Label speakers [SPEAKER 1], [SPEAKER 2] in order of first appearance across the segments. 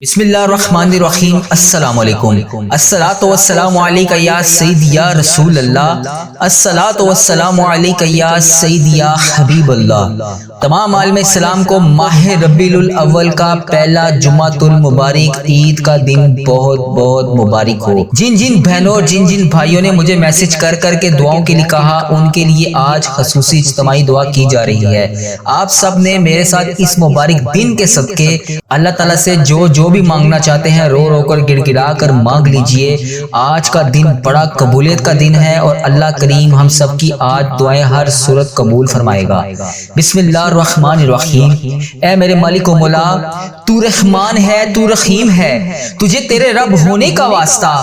[SPEAKER 1] بسم اللہ الرحمن الرحیم۔ السلام علیکم۔ الصلاۃ والسلام علیک یا سیدی یا رسول اللہ، الصلاۃ والسلام علیک یا سیدی یا حبیب اللہ۔ تمام عالم اسلام کو ماہ ربیع الاول کا پہلا جمعۃ المبارک عید کا دن بہت بہت مبارک ہو۔ جن جن بہنوں اور جن جن بھائیوں نے مجھے میسج کر کر کے دعاؤں کے لیے کہا، ان کے لیے آج خصوصی اجتماعی دعا کی جا رہی ہے۔ آپ سب نے میرے ساتھ اس مبارک دن کے صدقے اللہ تعالیٰ سے جو بھی مانگنا چاہتے ہیں رو رو کر گڑ گڑا کر مانگ لیجئے۔ آج کا دن بڑا قبولیت کا دن ہے اور اللہ کریم ہم سب کی آج دعائیں ہر صورت قبول فرمائے گا۔ بسم اللہ الرحمن الرحیم۔ اے میرے مالک و مولا، تو رحمان ہے، تو رحیم ہے، تجھے تیرے رب ہونے کا واسطہ۔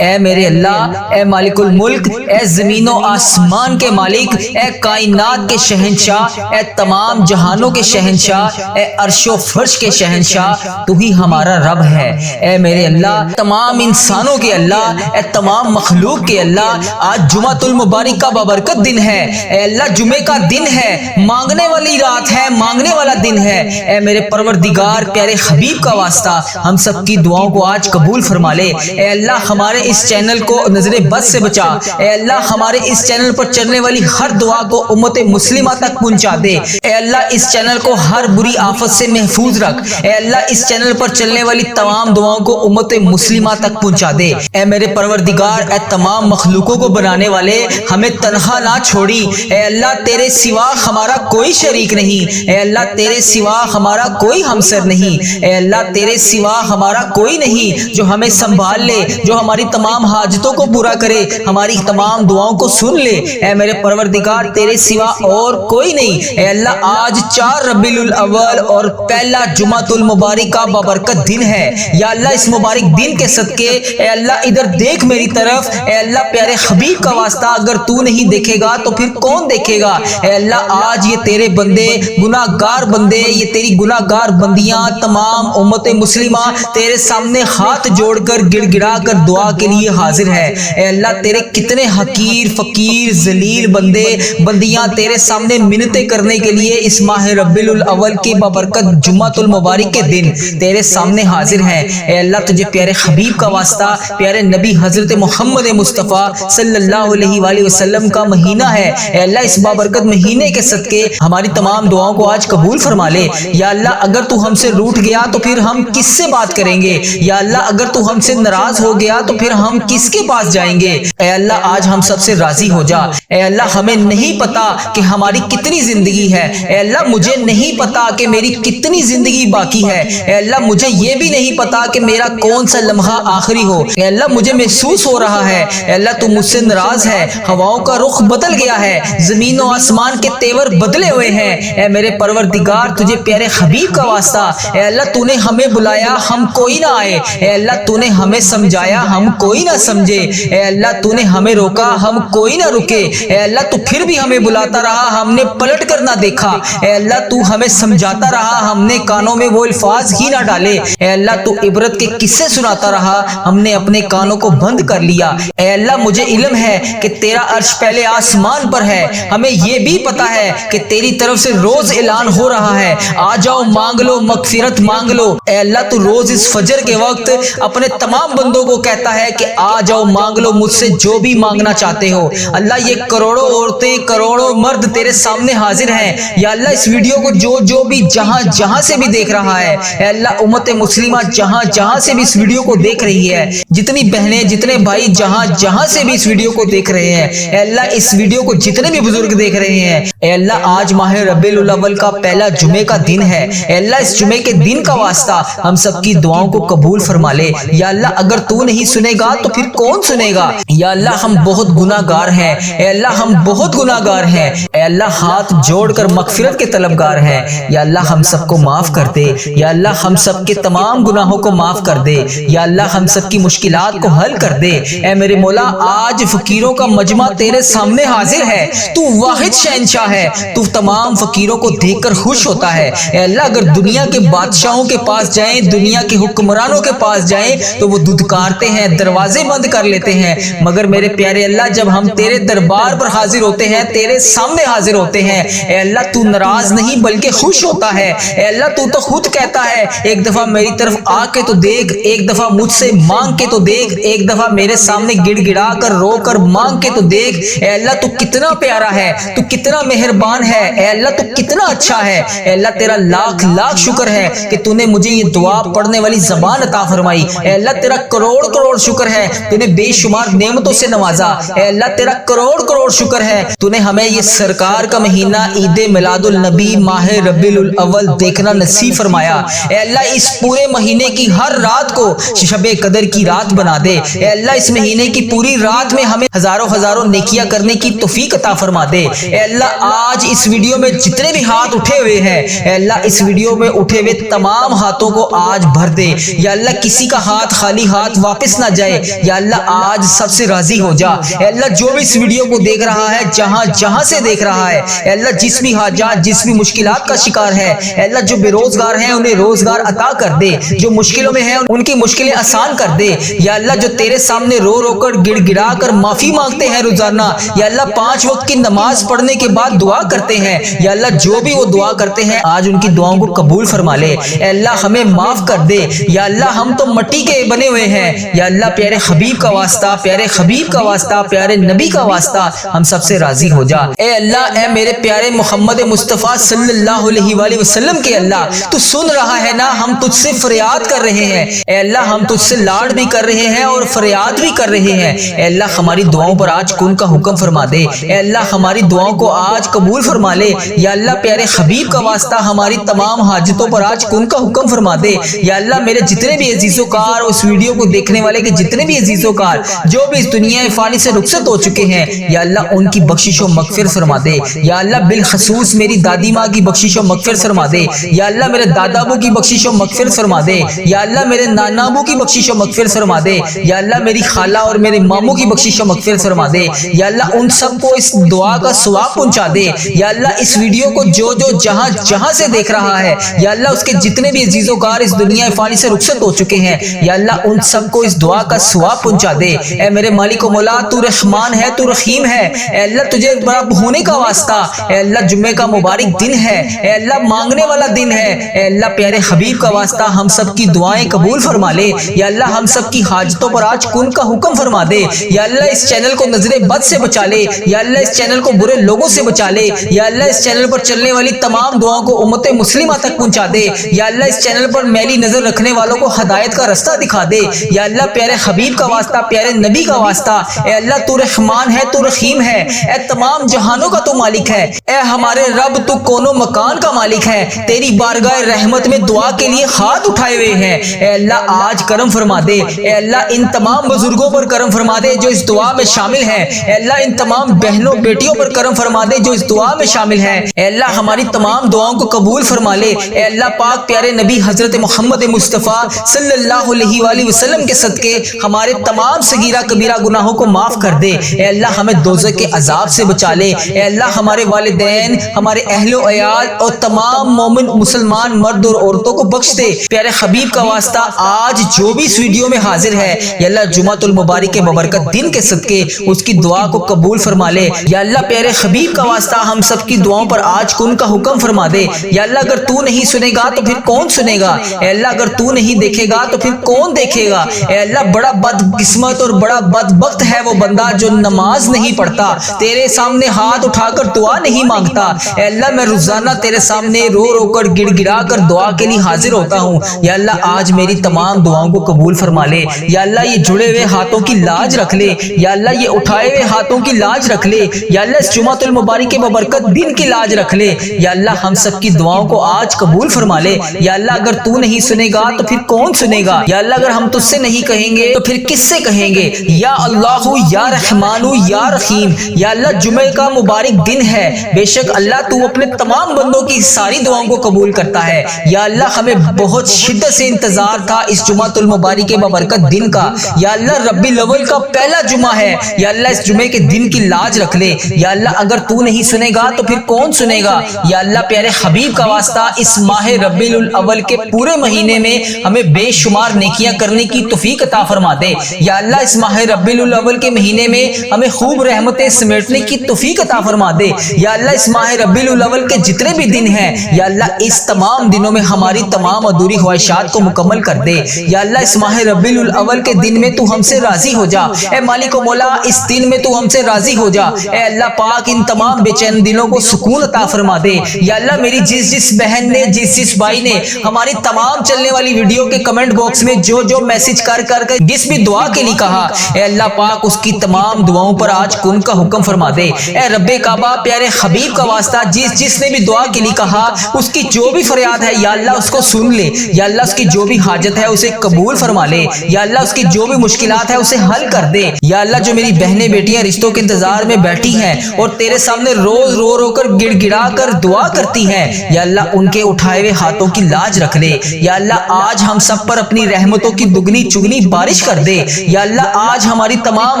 [SPEAKER 1] اے میرے اللہ، اے مالک الملک، اے زمین و آسمان کے مالک، اے کائنات کے شہنشاہ، اے تمام جہانوں کے شہنشاہ، اے عرش و فرش کے شہنشاہ، تو ہی ہمارا رب ہے۔ اے میرے اللہ، تمام انسانوں کے اللہ، اے تمام مخلوق کے اللہ، آج جمعۃ المبارک کا بابرکت دن ہے۔ اے اللہ، جمعے کا دن ہے، مانگنے والی رات ہے، مانگنے والا دن ہے۔ اے میرے پروردگار پیارے حبیب کا واسطہ ہم سب کی دعاؤں کو آج قبول فرما لے۔ اے اللہ، ہمارے اس چینل کو نظر بد سے بچا۔ اے اللہ، ہمارے اس چینل پر چلنے والی ہر دعا کو امت مسلمہ تک پہنچا دے۔ اے اللہ، اس چینل کو ہر بری آفت سے محفوظ رکھ۔ اے اللہ، اس چینل پر چلنے والی تمام دعاؤں کو امت مسلمہ تک پہنچا دے۔ اے میرے پروردگار، اے تمام مخلوقوں کو بنانے والے، ہمیں تنہا نہ چھوڑی۔ اے اللہ، تیرے سوا ہمارا کوئی شریک نہیں۔ اے اللہ، تیرے سوا ہمارا کوئی ہمسر نہیں۔ اے اللہ، تیرے سوا ہمارا کوئی نہیں جو ہمیں سنبھال لے، جو ہماری تمام حاجتوں کو پورا کرے، ہماری تمام دعاؤں کو سن لے۔ اے میرے پروردگار، تیرے سوا اور کوئی نہیں۔ اے اللہ، آج 4 ربیع الاول اور پہلا جمعۃ المبارک کا بابرکت دن ہے۔ یا اللہ، اس مبارک دن کے صدقے اے اللہ ادھر دیکھ میری طرف۔ اے اللہ، پیارے حبیب کا واسطہ اگر تو نہیں دیکھے گا تو پھر کون دیکھے گا؟ اے اللہ، آج یہ تیرے بندے، گناہ گار بندے، یہ تیری گناہ گار بندیاں، تمام امت مسلمہ تیرے سامنے ہاتھ جوڑ کر گڑ گڑا کر دعا کے لیے حاضر ہے۔ اے اللہ، تیرے کتنے حقیر فقیر ذلیل بندے بندیاں تیرے سامنے منتیں کرنے کے لیے اس ماہ ربیع الاول کے بابرکت جمعۃ المبارک کے دن تیرے سامنے حاضر ہیں۔ اے اللہ، تجھے پیارے حبیب کا واسطہ، پیارے نبی حضرت محمد مصطفیٰ صلی اللہ علیہ وآلہ وسلم کا مہینہ ہے۔ اے اللہ، اس بابرکت مہینے کے صدقے ہماری تمام دعاؤں کو آج قبول فرما لے۔ یا اللہ، اگر تو ہم سے روٹھ گیا تو پھر ہم کس سے بات کریں گے؟ یا اللہ، اگر تو ہم سے ناراض ہو گیا تو پھر ہم کس کے پاس جائیں گے؟ اے اللہ، آج ہم سب سے راضی ہو جا۔ اے اللہ، ہمیں نہیں پتا کہ ہماری کتنی زندگی ہے۔ اے اللہ، مجھے نہیں پتا کہ میری کتنی زندگی باقی ہے۔ اے اللہ، مجھے یہ بھی نہیں پتا کہ میرا کون سا لمحہ آخری ہو۔ اے اللہ، مجھے محسوس ہو رہا ہے اے اللہ تو مجھ سے ناراض ہے، ہواؤں کا رخ بدل گیا ہے، زمین و آسمان کے تیور بدلے ہوئے ہیں۔ اے میرے پروردگار، تجھے پیارے حبیب کا واسطہ، اے اللہ، تو نے ہمیں بلایا، ہم کوئی نہ آئے۔ اے اللہ، تو نے ہمیں سمجھایا، ہم کوئی نہ سمجھے۔ اے اللہ، تو نے ہمیں روکا، ہم کوئی نہ رکے۔ اے اللہ، تو پھر بھی ہمیں بلاتا رہا، ہم نے پلٹ کر نہ دیکھا۔ اے اللہ، تو ہمیں سمجھاتا رہا، ہم نے کانوں میں وہ الفاظ ہی نہ ڈالے۔ اے اللہ، تو عبرت کے قصے سناتا رہا، ہم نے اپنے کانوں کو بند کر لیا۔ اے اللہ، مجھے علم ہے کہ تیرا عرش پہلے آسمان پر ہے، ہمیں یہ بھی پتا ہے کہ تیری طرف سے روز اعلان ہو رہا ہے، آ جاؤ مانگ لو، مغفرت مانگ لو۔ اے اللہ، تو روز اس فجر کے وقت اپنے تمام بندوں کو کہتا ہے کہ آ جاؤ مانگ لو مجھ سے جو بھی مانگنا چاہتے ہو۔ اللہ، یہ کروڑوں عورتیں، کروڑوں مرد تیرے سامنے حاضر ہیں۔ یا اللہ، اس ویڈیو کو جو بھی جہاں سے بھی دیکھ رہا ہے، اے اللہ، امت مسلمہ جہاں سے بھی اس ویڈیو کو دیکھ رہی ہے، جتنی بہنیں جتنے بھائی جہاں سے بھی اس ویڈیو کو دیکھ رہے ہیں، اے اللہ، اس ویڈیو کو جتنے بھی بزرگ دیکھ رہے ہیں، اے اللہ، آج ماہ ربیع الاول کا پہلا جمعے کا دن ہے۔ اے اللہ، اس جمعے کے دن کا واسطہ ہم سب کی دعاؤں کو قبول فرما لے۔ یا اللہ، اگر تو نہیں سنے گا تو پھر کون سنے گا؟ یا اللہ، ہم بہت گناہ گار ہیں۔ اے اللہ، ہم بہت گناہ گار ہیں۔ اے اللہ، ہاتھ جوڑ کر مغفرت کے طلبگار ہیں۔ یا اللہ، ہم سب کو معاف کر دے۔ یا اللہ، ہم سب کے تمام گناہوں کو معاف کر دے۔ یا اللہ، ہم سب کی مشکلات کو حل کر دے۔ اے میرے مولا، آج فقیروں کا مجمع تیرے سامنے حاضر ہے، تو واحد شہنشاہ ہے، تو تمام فقیر فقیروں کو دیکھ کر خوش ہوتا ہے۔ اے اللہ اگر دنیا کے بادشاہوں کے پاس جائیں، دنیا کے حکمرانوں کے پاس جائیں تو وہ دھتکارتے ہیں، دروازے بند کر لیتے ہیں، مگر میرے پیارے اللہ جب ہم تیرے دربار پر حاضر ہوتے ہیں، تیرے سامنے حاضر ہوتے ہیں، اے اللہ تو ناراض نہیں بلکہ خوش ہوتا ہے۔ اے اللہ تو خود کہتا ہے ایک دفعہ میری طرف آ کے تو دیکھ، ایک دفعہ مجھ سے مانگ کے تو دیکھ، ایک دفعہ میرے سامنے گڑ گڑا کر رو کر مانگ کے تو دیکھ۔ اے اللہ تو کتنا پیارا ہے، تو کتنا مہربان ہے، اے اللہ تو کتنا اچھا ہے۔ اے اللہ تیرا لاکھ لاکھ شکر ہے کہ تو نے مجھے یہ دعا پڑھنے والی زبان عطا فرمائی۔ اے اللہ تیرا کروڑ کروڑ شکر ہے، تو نے بے شمار نعمتوں سے نوازا۔ اے اللہ تیرا کروڑ کروڑ شکر ہے، تو نے ہمیں یہ سرکار کا مہینہ عید میلاد النبی ماہ ربیع الاول دیکھنا نصیب فرمایا۔ اے اللہ اس پورے مہینے کی ہر رات کو شب قدر کی رات بنا دے۔ اے اللہ اس مہینے کی پوری رات میں ہمیں ہزاروں ہزاروں نیکیاں کرنے کی توفیق عطا فرما دے۔ اے اللہ آج اس ویڈیو میں جتنے بھی ہاتھ اٹھے ہوئے ہیں، اے اللہ اس ویڈیو میں اٹھے ہوئے تمام ہاتھوں کو آج بھر دے۔ یا اللہ کسی کا ہاتھ خالی ہاتھ واپس نہ جائے۔ یا اللہ آج سب سے راضی ہو جا۔ اے اللہ جو بھی اس ویڈیو کو دیکھ رہا ہے، جہاں جہاں سے دیکھ رہا ہے، اے اللہ جس بھی حاجات جس بھی مشکلات کا شکار ہے، اے اللہ جو بے روزگار ہیں انہیں روزگار عطا کر دے، جو مشکلوں میں ہیں ان کی مشکلیں آسان کر دے۔ یا اللہ جو تیرے سامنے رو رو کر گڑ گڑا کر معافی مانگتے ہیں روزانہ، یا اللہ 5 وقت کی نماز پڑھنے کے بعد دعا کرتے ہیں، یا اللہ جو بھی وہ دعا کرتے ہیں آج ان کی دعاؤں کو قبول فرما لے۔ اے اللہ ہمیں معاف کر دے۔ یا اللہ ہم تو مٹی کے بنے ہوئے ہیں، یا اللہ پیارے حبیب کا واسطہ، پیارے حبیب کا واسطہ، پیارے نبی کا واسطہ ہم سب سے راضی ہو جا۔ اے اللہ اے میرے پیارے محمد مصطفیٰ صلی اللہ علیہ وآلہ وسلم کے اللہ تو سن رہا ہے نا، ہم تجھ سے فریاد کر رہے ہیں۔ اے اللہ ہم تجھ سے لاڈ بھی کر رہے ہیں اور فریاد بھی کر رہے ہیں۔ اے اللہ ہماری دعاؤں پر آج کن کا حکم فرما دے۔ اے اللہ ہماری دعاؤں کو آج قبول فرما لے۔ یا اللہ پیارے حبیب کا واسطہ ہماری تمام حاجتوں پر آج کن کا حکم فرما دے۔ یا اللہ میرے جتنے بھی عزیز و کار اس ویڈیو کو دیکھنے والے کے جتنے بھی عزیز و کار جو بھی اس دنیا فانی سے رخصت ہو چکے ہیں، یا اللہ ان کی بخشش و مغفرت فرما دے۔ یا اللہ بالخصوص میری دادی ماں کی بخشش و مغفرت فرما دے۔ یا اللہ میرے دادا ابو کی بخشش و مغفرت فرما دے۔ یا اللہ میرے نانا ابو کی بخشش و مغفرت فرما دے۔ یا اللہ میری خالہ اور میرے ماموں کی بخشش و مغفرت فرما دے۔ یا اللہ ان سب کو اس دعا کا ثواب پہنچا دے۔ یا اللہ اس ویڈیو کو جو جہاں جہاں سے دیکھ رہا ہے، یا اللہ اس کے جتنے بھی عزیز و کار اس دنیا فانی سے رخصت ہو چکے ہیں، یا اللہ ان سب کو اس دعا کا ثواب پہنچا دے۔ اے میرے مالک و مولا تو رحمان ہے، تو رحیم ہے۔ اے اللہ تجھے بڑا ہونے کا واسطہ، اے اللہ جمعے کا مبارک دن ہے، اے اللہ مانگنے والا دن ہے، اے اللہ پیارے حبیب کا واسطہ ہم سب کی دعائیں قبول فرما لے۔ یا اللہ ہم سب کی حاجتوں پر آج کن کا حکم فرما دے۔ یا اللہ اس چینل کو نظر بد سے بچا لے۔ یا اللہ اس چینل کو برے لوگوں سے بچا لے۔ یا اللہ اس چینل پر چلنے والی تمام دعاؤں کو امت مسلمہ تک پہنچا دے۔ یا اللہ اس چینل پر میلی نظر رکھنے والوں کو ہدایت کا رستہ دکھا دے۔ یا اللہ پیارے حبیب کا واسطہ، پیارے نبی کا واسطہ، اے اللہ تو رحمان ہے، تو رحیم ہے، اے تمام جہانوں کا تو مالک ہے، اے ہمارے رب تو کونوں مکان کا مالک ہے، تیری بارگاہ رحمت میں دعا کے لیے ہاتھ اٹھائے ہوئے ہیں۔ اے اللہ آج کرم فرما دے۔ اے اللہ ان تمام بزرگوں پر کرم فرما دے جو اس دعا میں شامل ہیں۔ اے اللہ ان تمام بہنوں بیٹیوں پر کرم فرما دے جو اس دعا میں شامل ہیں۔ اے اللہ ہماری تمام دعاؤں کو قبول فرما لے۔ اے اللہ پاک پیارے نبی حضرت محمد مصطفیٰ صلی اللہ علیہ وآلہ وسلم کے صدقے ہمارے تمام صغیرہ کبیرہ گناہوں کو معاف کر دے۔ اے اللہ ہمیں دوزخ کے عذاب سے بچا لے۔ اے اللہ ہمارے والدین، ہمارے اہل و عیال اور تمام مومن مسلمان مرد اور عورتوں کو بخش دے۔ پیارے حبیب کا واسطہ آج جو بھی اس ویڈیو میں حاضر ہے، یا اللہ جمعۃ المبارک کے ببرکت دن کے صدقے اس کی دعا کو قبول فرما لے۔ یا اللہ پیارے حبیب کا واسطہ ہم سب کی دعاؤں پر آج کن کا حکم فرما دے۔ یا اللہ اگر تو نہیں سنے گا تو پھر کون سنے گا؟ اے اللہ اگر تو نہیں دیکھے گا تو پھر کون دیکھے گا؟ اے اللہ بڑا بد قسمت اور بڑا بدبخت ہے وہ بندہ جو نماز نہیں پڑھتا، تیرے سامنے ہاتھ اٹھا کر دعا نہیں مانگتا۔ اے اللہ میں روزانہ تیرے سامنے رو رو کر گڑ گڑا کر دعا کے لیے حاضر ہوتا ہوں۔ یا اللہ آج میری تمام دعاؤں کو قبول فرما لے۔ یا اللہ یہ جڑے ہوئے ہاتھوں کی لاج رکھ لے۔ یا اللہ یہ اٹھائے ہوئے ہاتھوں کی لاج رکھ لے۔ یا اللہ اس جمعۃ المبارک کے ببرکت دن کی لاج رکھ لے۔ یا اللہ ہم سب کی دعاؤں کو آج قبول فرما لے۔ یا اللہ اگر تو نہیں سنے گا تو پھر کون سنے گا؟ یا اللہ اگر ہم تجھ سے نہیں کہیں گے تو پھر کس سے کہیں گے؟ یا اللہ یا رحمان یا رحیم۔ یا اللہ جمعے کا مبارک دن ہے، بے شک اللہ تو اپنے تمام بندوں کی ساری دعاؤں کو قبول کرتا ہے۔ یا اللہ ہمیں بہت شدت سے انتظار تھا اس جمعۃ المبارک کے بابرکت دن کا۔ یا اللہ ربیع الاول کا پہلا جمعہ ہے، یا اللہ اس جمعے کے دن کی لاج رکھ لے۔ یا اللہ اگر تو نہیں سنے گا تو پھر کون سنے گا؟ یا اللہ پیارے حبیب کا واسطہ اس ماہ ربیع الاول کے پورے مہینے میں ہمیں بے شمار نیکیاں کرنے کی توفیق عطا فرما دے۔ یا اللہ اس ماہ ربیع الاول کے مہینے میں ہمیں خوب رحمتیں سمیٹنے کی توفیق عطا فرما دے۔ یا اللہ اس ماہ ربیع الاول کے جتنے بھی دن ہیں یا اللہ اس تمام دنوں میں ہماری تمام ادھوری خواہشات کو مکمل کر دے۔ یا اللہ اس ماہ ربیع الاول کے دن میں تو ہم سے راضی ہو جا، اے مالک و مولا اس دن میں تو ہم سے راضی ہو جا۔ اے اللہ پاک ان تمام بے چین دلوں کو سکون عطا فرما دے۔ یا اللہ میری جس بہن نے جس بھائی نے ہماری تمام چلنے والی ویڈیو کے کمنٹ باکس میں جو میسج کر جس بھی دعا کے لیے کہا، اے اللہ پاک اس کی تمام دعاؤں پر آج کن کا حکم فرما دے۔ اے رب کعبہ پیارے حبیب کا واسطہ جس نے بھی دعا کے لیے کہا اس کی جو بھی فریاد ہے یا اللہ اس کو سن لے۔ یا اللہ اس کی جو بھی حاجت ہے اسے قبول فرما لے۔ یا اللہ اس کی جو بھی مشکلات ہے اسے حل کر دے۔ یا اللہ جو میری بہنیں بیٹیاں رشتوں کے انتظار میں بیٹھی ہیں اور تیرے سامنے روز رو کر گڑ گڑا کر دعا کرتی ہیں، یا اللہ ان کے اٹھائے ہوئے ہاتھوں کی لاج رکھ لے۔ یا اللہ آج ہم سب پر اپنی رحمتوں کی دگنی چگنی بارش کر دے۔ یا اللہ آج ہماری تمام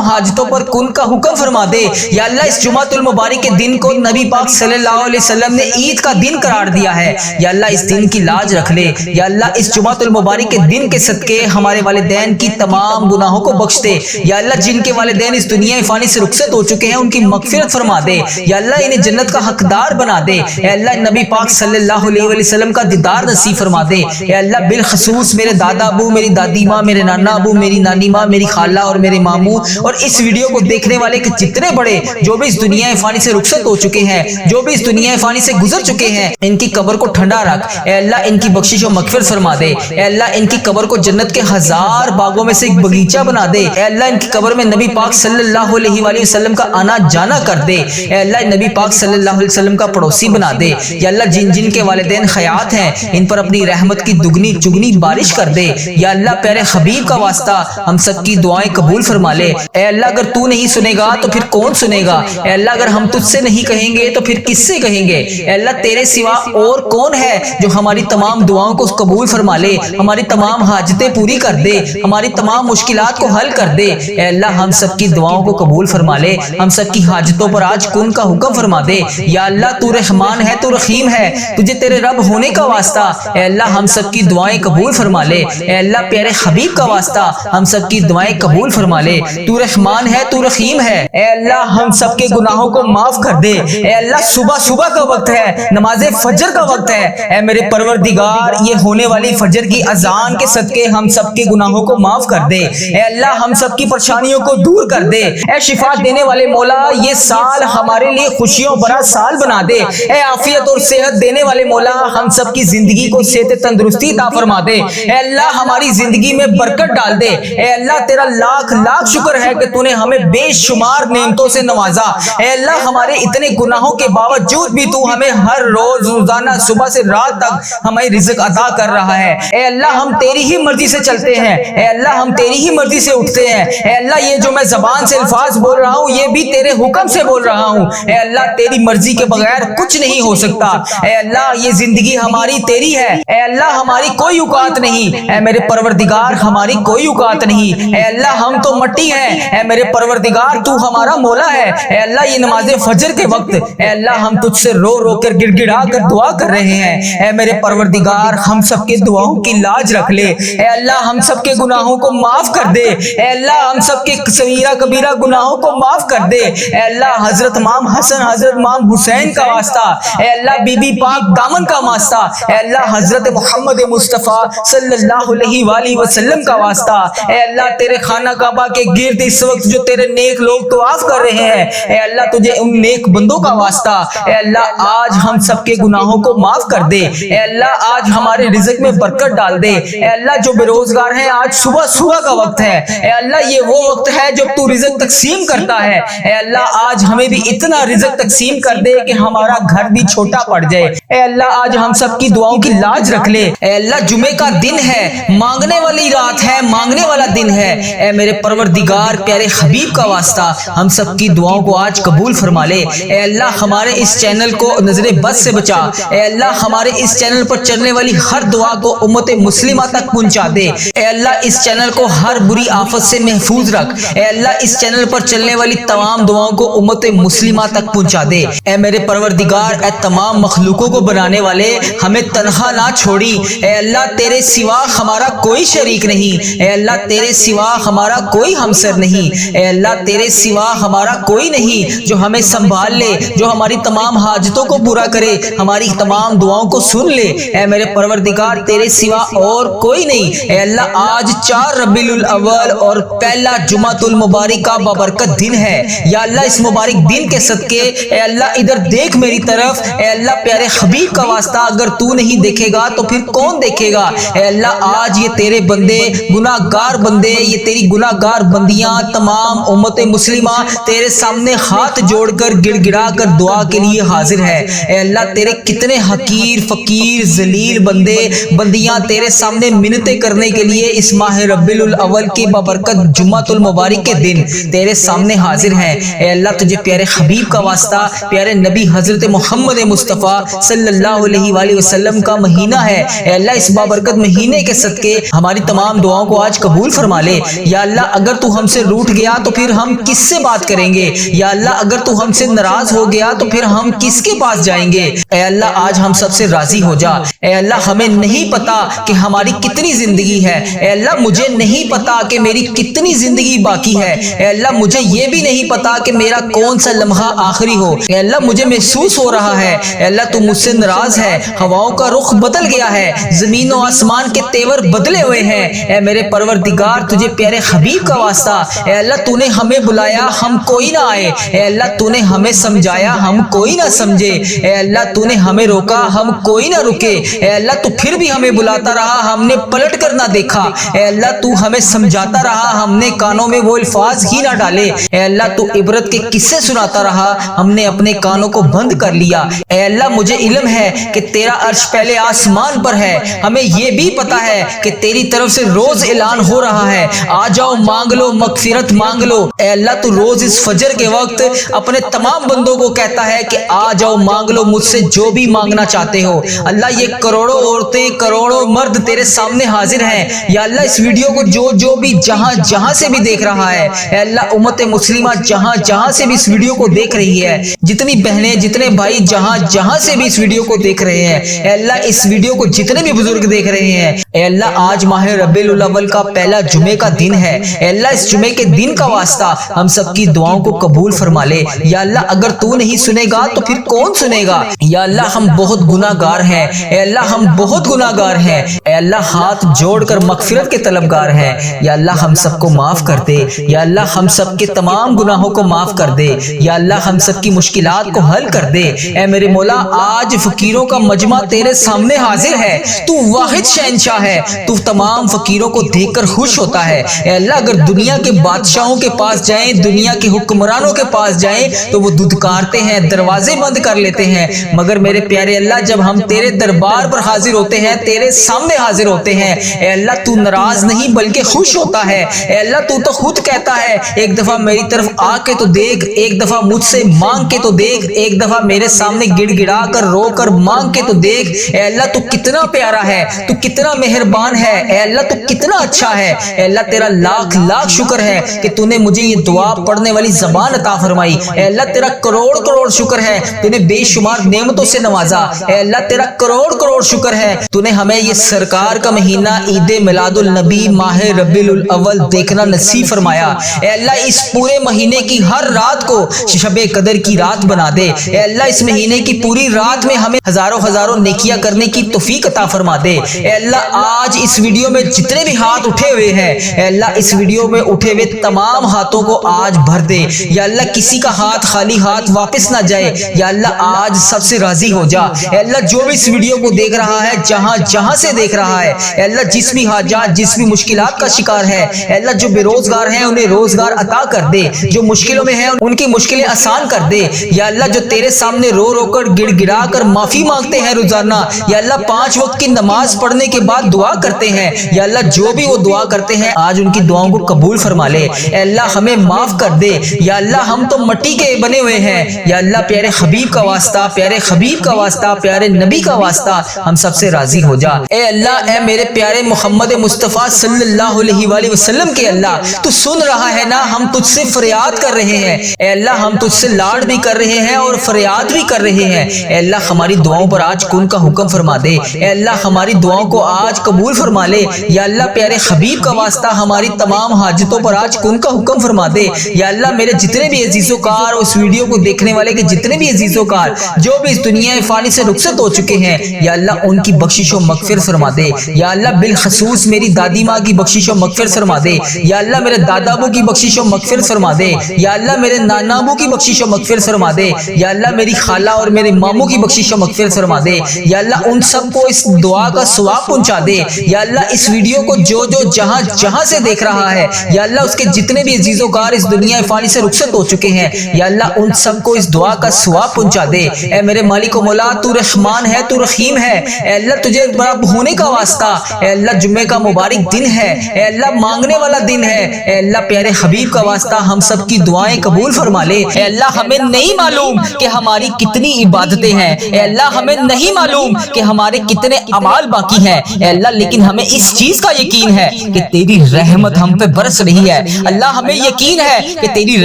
[SPEAKER 1] حاجتوں پر کن کا حکم فرما دے۔ یا اللہ اس جمعۃ المبارک کے دن کو نبی پاک صلی اللہ علیہ وسلم نے عید کا دن قرار دیا ہے، یا اللہ اس دن کی لاج رکھ لے۔ یا اللہ اس جمعۃ المبارک کے دن کے صدقے ہمارے والدین کی تمام گناہوں کو بخش دے۔ یا اللہ جن کے والدین اس دنیا فانی سے رخصت ہو چکے ہیں ان کی مغفرت فرما دے۔ یا اللہ انہیں جنت کا حقدار بنا دے۔ اے اللہ نبی پاک صلی اللہ علیہ وسلم کا دیدار نصیب فرما دے۔ اے اللہ بالخصوص میرے دادا ابو، میری دادی ماں، میرے نانا ابو، میری نانی ماں، میری خالہ اور میرے ماموں اور اس ویڈیو کو دیکھنے والے کے جتنے بڑے جو بھی اس دنیا فانی سے رخصت ہو چکے ہیں، جو بھی اس دنیا فانی سے گزر چکے ہیں، ان کی قبر کو ٹھنڈا رکھ۔ اے اللہ ان کی بخشش و مغفرت فرما دے۔ اے اللہ ان کی قبر کو جنت کے 1000 باغوں میں سے ایک باغیچہ بنا دے۔ اے اللہ ان کی قبر میں نبی پاک صلی اللہ علیہ وآلہ وسلم کا آنا جانا کر دے۔ اے اللہ نبی پاک صلی اللہ علیہ وسلم کا پڑوسی بنا دے۔ یا اللہ جن کے والدین حیات ہیں ان پر اپنی رحمت کی دگنی چگنی بارش کر دے۔ یا اللہ پیارے حبیب کا واسطہ ہم سب کی دعائیں قبول فرما لے۔ اے اللہ اگر تو نہیں سنے گا تو پھر کون سنے گا؟ اے اللہ اگر ہم تجھ سے نہیں کہیں گے تو پھر کس سے کہیں گے؟ اے اللہ تیرے سوا اور کون ہے جو ہماری تمام دعاؤں کو قبول فرما لے، ہماری تمام حاجتیں پوری کر دے، ہماری تمام مشکلات کو حل کر دے۔ اے اللہ ہم سب کی دعاؤں کو قبول فرما لے، ہم سب کی حاجتوں پر آج کن کا حکم فرما دے۔ یا اللہ تو رحمان ہے، تو رحیم ہے، تجھے تیرے رب ہونے کا واسطہ اے اللہ ہم سب کی دعائیں قبول فرما لے۔ اے اللہ پیارے حبیب کا واسطہ ہم سب کی دعائیں قبول فرما لے۔ تو رحمان ہے، تو رحیم ہے، اے اللہ ہم سب کے گناہوں کو معاف کر دے۔ اے اللہ صبح کا وقت ہے، نماز فجر کا وقت ہے، اے میرے پروردگار یہ ہونے والی فجر کی اذان کے صدقے ہم سب کے گناہوں کو معاف کر دے۔ اے اللہ ہم سب کی پریشانیوں کو دور کر دے۔ اے شفا دینے والے مولا یہ سال ہمارے لیے خوشیوں بھرا سال بنا دے۔ اے عافیت اور صحت دینے والے مولا ہم سب کی زندگی کو صحت تندرستی عطا فرما دے۔ اے اللہ ہماری زندگی میں برکت ڈال دے۔ اے اللہ تیرا لاکھ شکر ہے کہ تو نے ہمیں بے شمار نعمتوں سے نوازا۔ اے اللہ ہمارے اتنے گناہوں کے باوجود بھی تو ہمیں ہر روز روزانہ صبح سے رات تک ہمیں رزق عطا کر رہا ہے۔ اے اللہ ہم تیری ہی مرضی سے چلتے ہیں، اے اللہ ہم تیری ہی مرضی سے اٹھتے ہیں۔ اے اللہ یہ جو میں زبان سے الفاظ بول رہا ہوں یہ بھی تیرے حکم سے بول رہا ہوں۔ اے اللہ تیری مرضی کے بغیر کچھ نہیں ہو سکتا۔ اے اللہ یہ زندگی ہماری تیری ہے، اے اللہ ہماری کوئی اوقات نہیں، اے میرے پروردگار ہماری کوئی اوقات نہیں۔ اے اللہ ہم تو مٹی ہیں، اے میرے پروردگار تو ہمارا مولا ہے۔ اے اللہ یہ نماز فجر کے وقت اے اللہ ہم تجھ سے رو کر گڑ گڑا کر دعا کر رہے ہیں۔ اے میرے پروردگار ہم سب کے دعاؤں کی لاج رکھ لے۔ اے اللہ ہم سب کے گناہوں کو معاف کر دے۔ اے اللہ ہم سب کے صغیرہ کبیرہ گناہوں کو معاف کر دے۔ اے اللہ حضرت امام حسن حضرت امام حسین کا واسطہ، اے اللہ بی بی پاک دامن کا واسطہ، اے اللہ حضرت محمد مصطفیٰ صلی اللہ علیہ وآلہ وسلم کا واسطہ، اے اللہ تیرے خانہ کعبہ کے گرد اس وقت جو تیرے نیک لوگ طواف کر رہے ہیں، اے اللہ تجھے ان نیک بندوں کا واسطہ، اے اللہ آج ہم سب کے گناہوں کو معاف کر دے۔ اے اللہ آج ہمارے رزق میں برکت ڈال دے۔ اے اللہ جو بے روزگار ہیں آج صبح کا وقت ہے، اے اللہ یہ وہ وقت ہے جب تو رزق تقسیم کرتا ہے۔ اے اللہ آج ہمیں بھی اتنا رزق تقسیم کر دے کہ ہمارا گھر بھی چھوٹا پڑ جائے۔ اے اللہ آج ہم سب کی دعاؤں کی لاج رکھ لے۔ اے اللہ جمعے کا دن ہے، مانگنے والی رات ہے، مانگنے والا دن ہے، اے میرے پروردگار پیارے حبیب کا واسطہ ہم سب کی دعاؤں کو آج قبول فرما لے۔ اے اللہ اللہ ہمارے اس چینل کو نظر بد سے بچا، اے اللہ ہمارے اس چینل پر چلنے والی ہر دعا کو امت مسلمہ تک پہنچا دے، اے اللہ اس چینل کو ہر بری آفت سے محفوظ رکھ، اے اللہ اس چینل پر چلنے والی تمام دعاؤں کو امت مسلمہ تک پہنچا دے، اے میرے پروردگار، اے تمام مخلوقوں کو بنانے والے، ہمیں تنہا نہ چھوڑی، اے اللہ تیرے سوا ہمارا کوئی شریک نہیں، اے اللہ تیرے سوا ہمارا کوئی ہمسر نہیں، اے اللہ تیرے سوا ہمارا کوئی نہیں جو ہمیں سنبھال لے، جو ہماری تمام حاجتوں کو پورا کرے، ہماری تمام دعاؤں کو سن لے، اے میرے پروردگار تیرے سوا اور کوئی نہیں۔ اے اللہ آج 4 ربیع الاول اور پہلا جمعۃ المبارک کا بابرکت دن ہے، یا اللہ اس مبارک دن کے صدقے اے اللہ ادھر دیکھ میری طرف، اے اللہ پیارے حبیب کا واسطہ اگر تو نہیں دیکھے گا تو پھر کون دیکھے گا؟ اے اللہ آج یہ تیرے بندے گناہ گار بندے، یہ تیری گناہ گار بندیاں تمام امت مسلمہ تیرے سامنے ہاتھ جوڑ کر گڑ گڑا کر دعا کے لیے حاضر ہے۔ اے اللہ تیرے کتنے حقیر فقیر ذلیل بندے بندیاں تیرے سامنے منتیں کرنے کے لیے اس ماہ ربیع الاول کے بابرکت جمعۃ المبارک کے دن تیرے سامنے حاضر ہیں۔ اے اللہ تجھے پیارے حبیب کا واسطہ، پیارے نبی حضرت محمد مصطفیٰ صلی اللہ علیہ وآلہ وسلم کا مہینہ ہے، اے اللہ اس بابرکت مہینے کے صدقے ہماری تمام دعاؤں کو آج قبول فرما لے۔ یا اللہ اگر تو ہم سے روٹھ گیا تو پھر ہم کس سے بات کریں گے؟ یا اللہ اگر تو ہم سے ناراض ہو گیا تو پھر ہم کس کے پاس جائیں گے؟ اے اللہ آج ہم سب سے راضی ہو جا۔ اے اللہ ہمیں نہیں پتا کہ ہماری کتنی زندگی ہے، اے اللہ مجھے نہیں پتا کہ میری کتنی زندگی باقی ہے، اے اللہ مجھے یہ بھی نہیں پتا کہ میرا کون سا لمحہ آخری ہو، اے اللہ مجھے محسوس ہو رہا ہے اے اللہ تو مجھ سے ناراض ہے، ہواؤں کا رخ بدل گیا ہے، زمین و آسمان کے تیور بدلے ہوئے ہیں۔ اے میرے پروردگار تجھے پیارے حبیب کا واسطہ، اے اللہ تو نے ہمیں بلایا ہم کوئی نہ آئے، اے اللہ تو نے ہمیں سمجھایا ہم کوئی نہ سمجھے، اے اللہ تو نے ہمیں روکا ہم کوئی نہ رکے، اے اللہ تو پھر بھی ہمیں بلاتا رہا ہم نے پلٹ کر نہ دیکھا، اے اللہ تو ہمیں سمجھاتا رہا ہم نے کانوں میں وہ الفاظ ہی نہ ڈالے، اے اللہ تو عبرت کے قصے سناتا رہا ہم نے اپنے کانوں کو بند کر لیا۔ اے اللہ مجھے علم ہے کہ تیرا عرش پہلے آسمان پر ہے، ہمیں یہ بھی پتا ہے کہ تیری طرف سے روز اعلان ہو رہا ہے آ جاؤ مانگ لو مغفرت مانگ لو۔ اے اللہ تو روز اس فجر کے وقت اپنے تمام بندوں کو کہتا ہے کہ آ جاؤ مانگ لو مجھ سے جو بھی مانگنا چاہتے ہو۔ اللہ یہ کروڑوں عورتیں کروڑوں مرد تیرے سامنے حاضر ہیں، یا اللہ اس ویڈیو کو جو بھی جہاں سے بھی دیکھ رہا ہے، اے اللہ امت مسلمہ جہاں سے بھی اس ویڈیو کو دیکھ رہی ہے، جتنی بہنیں جتنے بھائی جہاں سے بھی اس ویڈیو کو دیکھ رہے ہیں، اے اللہ اس ویڈیو کو جتنے بھی بزرگ دیکھ رہے ہیں، اے اللہ آج ماہ ربیع الاول کا پہلا جمعے کا دن ہے، اے اللہ اس جمعے کے دن کا واسطہ ہم سب کی دعاؤں کو قبول فرما لے۔ یا اللہ اگر تو نہیں سنے گا تو پھر کون سنے گا؟ یا اللہ ہم بہت گناہ گار ہیں، اے اللہ ہم بہت گناہ گار ہیں، اے اللہ ہاتھ جوڑ کر مغفرت کے طلبگار ہیں، یا اللہ ہم سب کو معاف کر دے، یا اللہ ہم سب کے تمام گناہوں کو معاف کر دے، یا اللہ ہم سب کی مشکلات کو حل کر دے۔ اے میرے مولا آج فقیروں کا مجمع تیرے سامنے حاضر ہے، تو واحد شہنشاہ ہے، تو تمام فقیروں کو دیکھ کر خوش ہوتا ہے۔ اے اللہ اگر دنیا کے بادشاہوں کے پاس جائیں، دنیا کے حکمرانوں کے پاس جائیں تو وہ دھتکارتے ہیں، دروازے بند کر لیتے ہیں، مگر میرے پیارے اللہ جب ہم تیرے دربار پر حاضر ہوتے ہیں، تیرے سامنے حاضر ہوتے ہیں، اے اللہ تو ناراض نہیں بلکہ خوش ہوتا ہے۔ اے اللہ تو خود کہتا ہے ایک دفعہ میری طرف آ کے تو دیکھ، ایک دفعہ مجھ سے مانگ کے تو دیکھ، ایک دفعہ میرے سامنے گڑ گڑا کر رو کر مانگ کے تو دیکھ۔ اے اللہ تو کتنا پیارا ہے، تو کتنا مہربان ہے، اے اللہ تو کتنا اچھا ہے، اے اللہ تیرا لاکھ لاکھ شکر ہے کہ تو نے مجھے یہ دعا پڑھنے والی زبان عطا فرمائی، اے اللہ تیرا کروڑ کروڑ شکر ہے تو نے بے شمار نعمتوں سے نوازا، اے اللہ تیرا کروڑ کروڑ شکر ہے تو نے ہمیں یہ سرکار کا مہینہ عید میلاد النبی ماہ ربیع الاول دیکھنا نصیب فرمایا۔ اے اللہ اس پورے مہینے کی ہر رات کو شب قدر کی رات بنا دے، اے اللہ اس مہینے کی پوری رات میں ہمیں ہزاروں نیکیاں کرنے کی توفیق عطا فرما دے۔ اے اللہ آج اس ویڈیو میں جتنے بھی ہاتھ اٹھے ہوئے ہیں، اے اللہ اس ویڈیو میں اٹھے ہوئے تمام ہاتھوں کو آج بھر دے، یا اللہ کسی کا ہاتھ خالی ہاتھ واپس نہ جائے، یا اللہ آج سب سے راضی ہو جا۔ اے اللہ جو بھی اس ویڈیو کو دیکھ رہا ہے جہاں سے دیکھ رہا ہے، اے اللہ جس بھی حاجات جس بھی مشکلات کا شکار ہے، اے اللہ جو بے روزگار ہیں انہیں روزگار عطا کر دے، جو مشکلوں میں ہیں ان کی مشکلیں آسان کر دے، یا اللہ جو تیرے سامنے رو رو کر گڑ گڑا کر معافی مانگتے ہیں روزانہ، یا اللہ 5 وقت کی نماز پڑھنے کے بعد دعا کرتے ہیں، یا اللہ جو بھی وہ دعا کرتے ہیں آج ان کی دعاؤں کو قبول فرما لے۔ اے اللہ ہمیں معاف کر دے، یا اللہ ہم تو مٹی کے بنے ہوئے ہیں، یا اللہ پیارے حبیب کا واسطہ، پیارے حبیب کا واسطہ، پیارے نبی کا واسطہ ہم سب سے راضی ہو جا۔ اے اللہ، اے میرے پیارے محمد مصطفیٰ صلی اللہ علیہ وآلہ وسلم کے اللہ، تو سن رہا ہے نا، ہم تجھ سے فریاد کر رہے ہیں۔ اے اللہ، ہم تجھ سے لاڈ بھی کر رہے ہیں اور فریاد بھی کر رہے ہیں۔ اے اللہ، ہماری دعاؤں پر آج کن کا حکم فرما دے۔ اے اللہ، ہماری دعاؤں کو آج قبول فرما لے۔ یا اللہ پیارے حبیب کا واسطہ ہماری تمام حاجتوں پر آج کن کا حکم فرما دے۔ یا اللہ، میرے جتنے بھی عزیز و کار، اس ویڈیو کو دیکھنے والے کے جتنے بھی عزیز و کار جو بھی اس دنیا فانی سے رخصت ہو چکے ہیں، یا اللہ ان کی بخشش و مغفرت فرما دے۔ یا اللہ بالخصوص میری دادی ماں کی بخشش و مغفرت فرما دے۔ یا اللہ میرے دادا ابو کی بخشش و مغفرت فرما دے۔ یا اللہ میرے نانا ابو کی بخشش و مغفرت فرما دے۔ یا اللہ میری خالہ اور میرے ماموں کی بخشش و مغفرت فرما دے۔ یا اللہ ان سب کو اس دعا کا ثواب پہنچا دے۔ یا اللہ اس ویڈیو کو جو جہاں جہاں سے دیکھ رہا ہے، یا اللہ اس کے جتنے بھی عزیز و کار اس دنیا فانی سے رخصت ہو چکے ہیں، یا اللہ ان سب کو اس دعا کا ثواب پہنچا دے۔ اے میرے مالک و مولا، تو رحمان ہے، تو رحیم ہے۔ اے اللہ تجھے بڑا ہونے کا واسطہ، اے اللہ جمعے کا مبارک دن ہے، اے اللہ مانگنے والا دن ہے۔ اے اللہ پیارے حبیب کا واسطہ ہم سب کی دعائیں قبول فرما لے۔ اے اللہ ہمیں نہیں معلوم کہ ہماری کتنی عبادتیں ہیں، اے اللہ ہمیں نہیں معلوم کہ ہمارے کتنے اعمال باقی ہیں، اے اللہ لیکن ہمیں اس چیز کا یقین ہے کہ تیری رحمت ہم پہ برس رہی ہے۔ اللہ ہمیں یقین ہے کہ تیری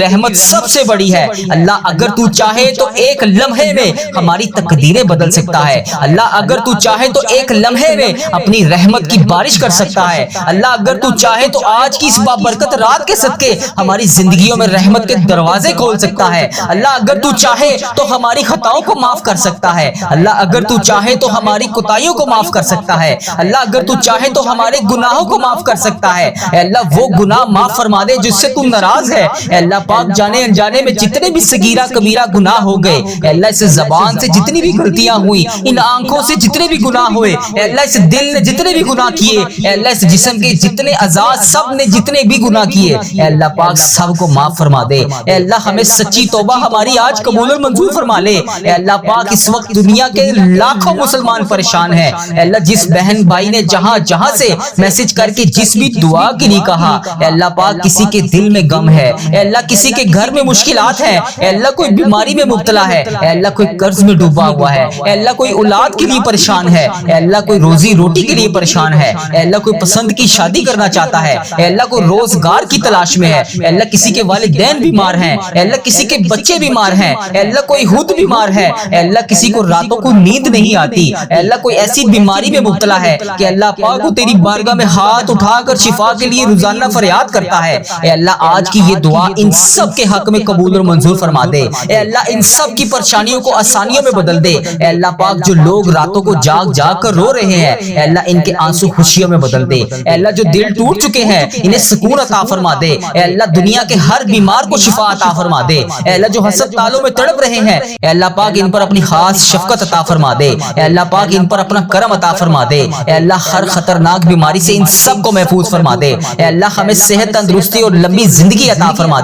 [SPEAKER 1] رحمت سب سے بڑی ہے۔ اللہ اگر تو چاہے تو ایک لمحے میں ہماری تقدیریں بدل سکتا ہے۔ اللہ اگر تو چاہے تو ایک لمحے میں اپنی رحمت کی بارش کر سکتا ہے۔ اللہ اگر تو چاہے تو آج کی اس بابرکت رات کے صدقے ہماری زندگیوں میں رحمت کے دروازے کھول سکتا ہے۔ اللہ اگر تو چاہے تو ہماری خطاؤں کو معاف کر سکتا ہے۔ اللہ اگر تو چاہے تو ہماری کوتاہیوں کو معاف کر سکتا ہے۔ اللہ اگر تو چاہے تو ہمارے گناہوں کو معاف کر سکتا ہے۔ اے اللہ وہ گناہ معاف فرما دے جس سے تو ناراض ہے۔ اے اللہ پاک جانے انجانے میں جتنے بھی صغیرہ کبیرہ گناہ ہو گئے، اے اللہ اس زبان سے جتنی بھی غلطیاں ہوئی، ان آنکھوں سے جتنے بھی گناہ ہوئے، اے اللہ اس دل نے جتنے بھی گناہ کیے، اے اللہ اس جسم کے جتنے اعضاء سب نے جتنے بھی گناہ کیے، اے اللہ پاک سب کو معاف فرما دے۔ اے اللہ ہمیں سچی توبہ ہماری آج قبول اور منظور فرما لے۔ اے اللہ پاک اس وقت دنیا کے لاکھوں مسلمان پریشان ہیں، اے اللہ جس بہن بھائی نے جہاں جہاں سے میسج کر کے جس بھی دعا کے لیے کہا، اے اللہ پاک کسی کے دل میں غم ہے، اے اللہ کسی کے گھر میں مشکلات ہیں، اے اللہ کوئی بیماری میں مبتلا ہے، اے اللہ کوئی قرض میں ڈوبا ہوا ہے، اے اللہ کوئی اولاد کے لیے پریشان ہے، اے اللہ کوئی روزی روٹی کے لیے پریشان ہے، اے اللہ کوئی پسند کی شادی کرنا چاہتا ہے، اے اللہ کوئی روزگار کی تلاش میں ہے، اے اللہ کسی کے والدین بیمار ہیں، اے اللہ کسی کے بچے بیمار ہیں، اے اللہ کوئی خود بیمار ہے، اے اللہ کسی کو راتوں کو نیند نہیں آتی، اے اللہ کوئی ایسی بیماری میں مبتلا ہے کہ اللہ پاک کو تیری بارگاہ میں ہاتھ اٹھا کر شفا کے لیے روزانہ فریاد کرتا ہے۔ اے اللہ آج کی یہ دعا ان سب کے حق میں قبول اور منظور فرما دے۔ اے اللہ ان سب کی پریشانیوں کو آسانیوں میں بدل دے۔ اے اللہ پاک جو لوگ راتوں کو جاگ جاگ کر رو رہے ہیں، اے اللہ ان کے آنسو خوشیوں میں بدل دے۔ اے اللہ جو دل ٹوٹ چکے ہیں انہیں سکون عطا فرما دے۔ اے اللہ دنیا کے ہر بیمار کو شفا عطا فرما دے۔ اے اللہ جو ہسپتالوں میں تڑپ رہے ہیں، اے اللہ پاک ان پر اپنی خاص شفقت عطا فرما دے۔ اے اللہ پاک ان پر اپنا کرم عطا فرما دے۔ اے اللہ ہر خطرناک بیماری سے ان سب کو محفوظ فرما دے۔ اے اللہ ہمیں صحت، تندرستی اور لمبی زندگی عطا فرما دے۔